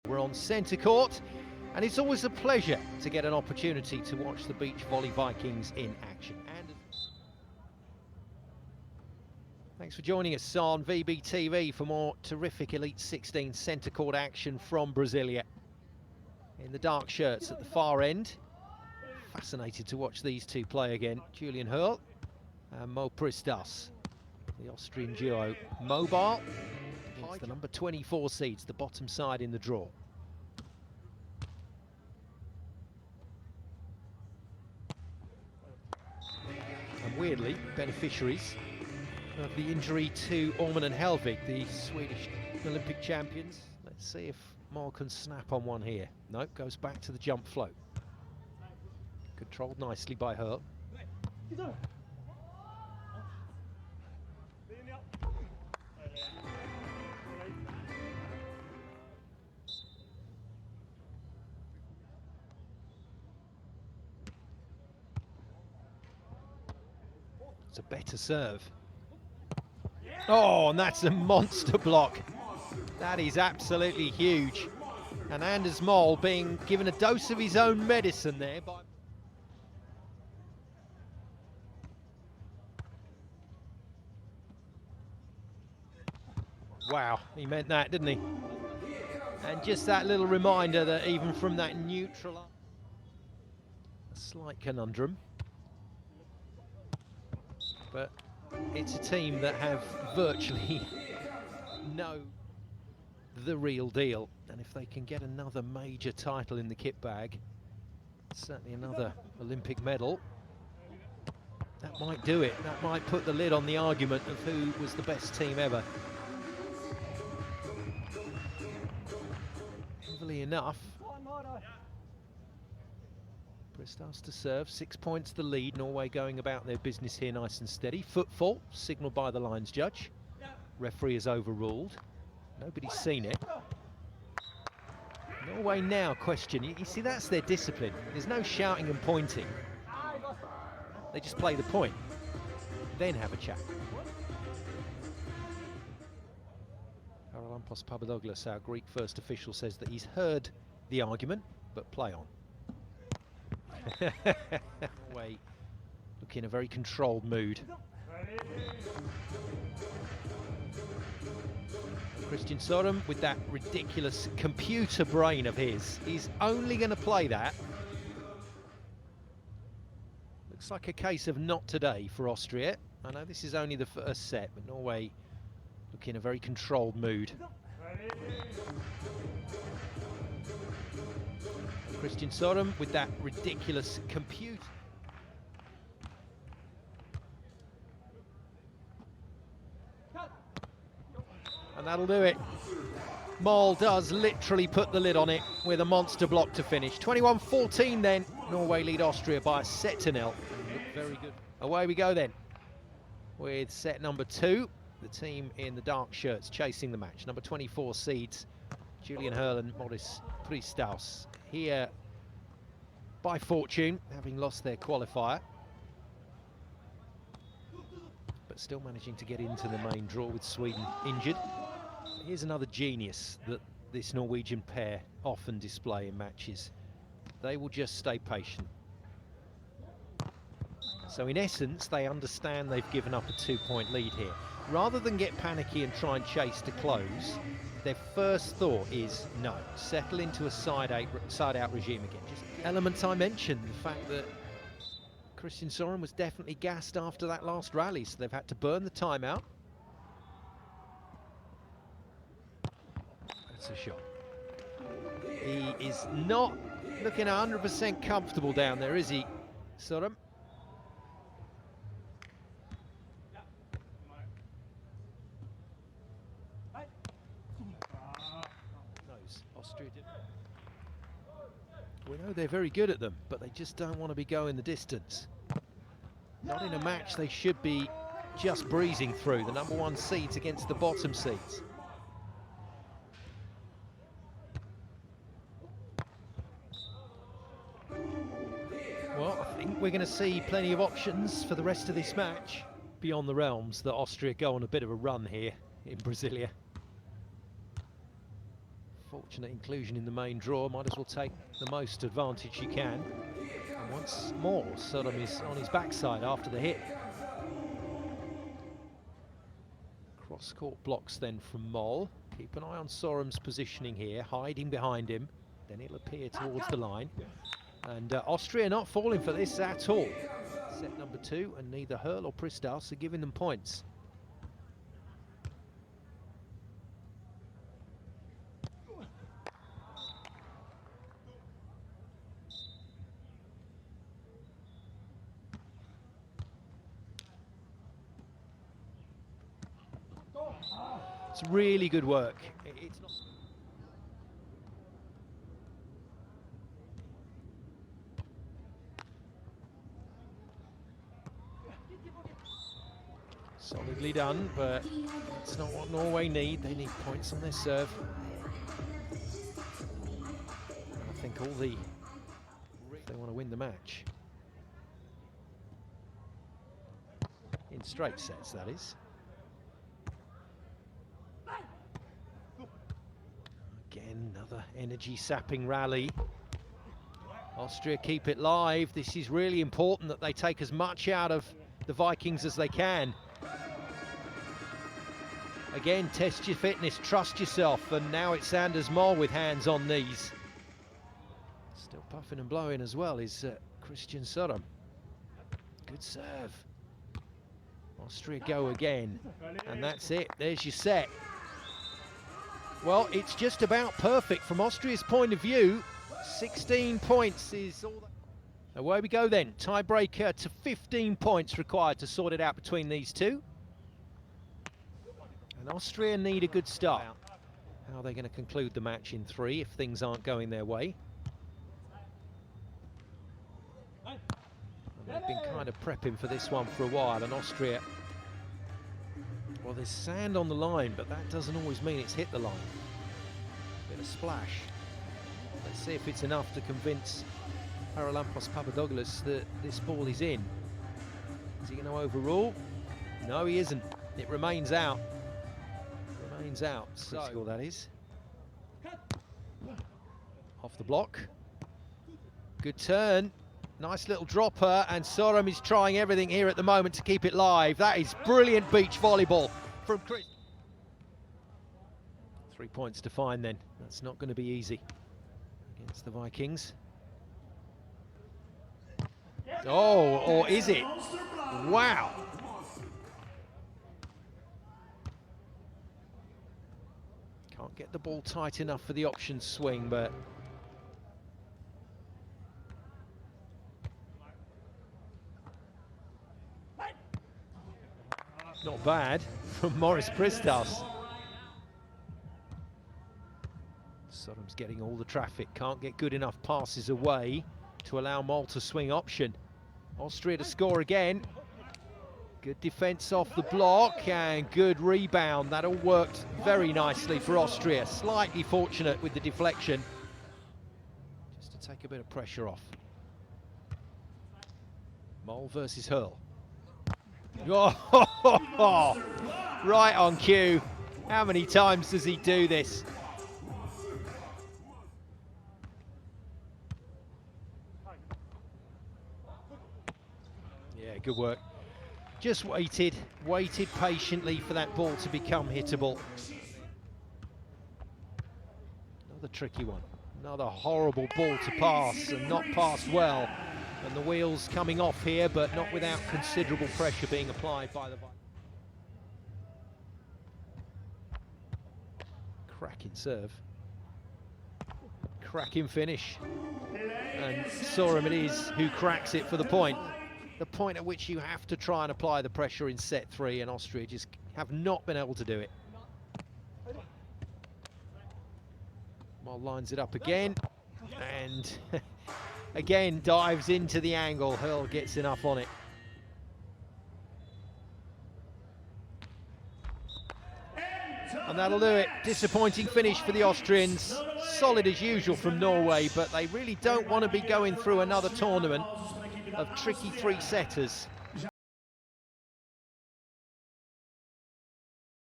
We're on centre court, and it's always a pleasure to get an opportunity to watch the Beach Volley Vikings in action. And thanks for joining us on VBTV for more terrific Elite 16 centre court action from Brasilia. In the dark shirts at the far end, fascinated to watch these two play again. Julian Hörl and Pristauz, the Austrian duo, mobile. It's the number 24 seeds, the bottom side in the draw. And weirdly, beneficiaries of the injury to Orman and Helvig, the Swedish Olympic champions. Let's see if Moll can snap on one here. Nope, goes back to the jump float. Controlled nicely by Hörl. It's a better serve. Oh, and that's a monster block. That is absolutely huge. And Anders Moll being given a dose of his own medicine there by... Wow, he meant that, didn't he? And just that little reminder that even from that neutral... A slight conundrum. But it's a team that have virtually know the real deal. And if they can get another major title in the kit bag, certainly another Olympic medal, that might do it. That might put the lid on the argument of who was the best team ever. Heavily enough, Pristauz to serve, 6 points the lead. Norway going about their business here nice and steady. Footfall, signalled by the lines judge. Referee is overruled. Nobody's seen it. Norway now question. You see, that's their discipline. There's no shouting and pointing. They just play the point, then have a chat. Karolampos Papadopoulos, our Greek first official, says that he's heard the argument, but play on. Way, look in a very controlled mood. Christian Sørum with that ridiculous computer brain of his. He's only going to play that. Looks like a case of not today for Austria. I know this is only the first set, but Norway look in a very controlled mood. Christian Sørum with that ridiculous computer. And that'll do it. Moll does literally put the lid on it with a monster block to finish. 21-14 then. Norway lead Austria by a set to nil. Very good. Away we go then with set number 2. The team in the dark shirts chasing the match. Number 24 seeds, Julian Hörl and Pristauz. Here by fortune, having lost their qualifier, but still managing to get into the main draw with Sweden injured. Here's another genius that this Norwegian pair often display in matches. They will just stay patient. So in essence, they understand they've given up a 2-point lead here. Rather than get panicky and try and chase to close, their first thought is no, settle into a side-out regime again. Just elements I mentioned, the fact that Christian Sørum was definitely gassed after that last rally, so they've had to burn the timeout. That's a shot. He is not looking 100% comfortable down there, is he, Sørum? We know they're very good at them, but they just don't want to be going the distance. Not in a match they should be just breezing through. The number 1 seeds against the bottom seeds. Well, I think we're going to see plenty of options for the rest of this match. Beyond the realms that Austria go on a bit of a run here in Brasilia. Unfortunate inclusion in the main draw. Might as well take the most advantage you can. And once more, Sørum is on his backside after the hit. Cross-court blocks then from Moll. Keep an eye on Sørum's positioning here, hiding behind him. Then he'll appear towards the line. And Austria not falling for this at all. Set number 2, and neither Hörl or Pristauz are giving them points. It's really good work. It's not solidly done, but it's not what Norway need. They need points on their serve. And I think if they want to win the match. In straight sets, that is. Again, another energy-sapping rally. Austria keep it live. This is really important that they take as much out of the Vikings as they can. Again, test your fitness, trust yourself, and now it's Anders Moll with hands on knees. Still puffing and blowing as well is Christian Sørum. Good serve. Austria go again, and that's it. There's your set. Well, it's just about perfect from Austria's point of view. 16 points is all that. Away we go then. Tiebreaker to 15 points required to sort it out between these two. And Austria need a good start. How are they going to conclude the match in 3 if things aren't going their way? And they've been kind of prepping for this one for a while, and Austria, well, there's sand on the line, but that doesn't always mean it's hit the line. Bit of splash. Let's see if it's enough to convince Paralampos Papadopoulos that this ball is in. Is he going to overrule? No, he isn't. It remains out. Remains out. So that is. Off the block. Good turn. Nice little dropper, and Sørum is trying everything here at the moment to keep it live. That is brilliant beach volleyball from Chris. 3 points to find then. That's not going to be easy against the Vikings. Oh, or is it? Wow. Can't get the ball tight enough for the option swing, but not bad from Maurice Pristauz. Sørum's getting all the traffic, can't get good enough passes away to allow Moll to swing option. Austria to score again. Good defence off the block and good rebound. That all worked very nicely for Austria. Slightly fortunate with the deflection, just to take a bit of pressure off. Moll versus Hörl. Oh, right on cue. How many times does he do this? Yeah, good work. Just waited patiently for that ball to become hittable. Another tricky one. Another horrible ball to pass, and not passed well. And the wheels coming off here, but not without considerable pressure being applied by the Vikings. Cracking serve. Cracking finish. And Sørum it is who cracks it for the point. The point at which you have to try and apply the pressure in set 3, and Austria just have not been able to do it. Moll lines it up again, and again dives into the angle. Hörl gets enough on it. And that'll do it. Disappointing finish for the Austrians. Solid as usual from Norway, but they really don't want to be going through another tournament of tricky 3-setters.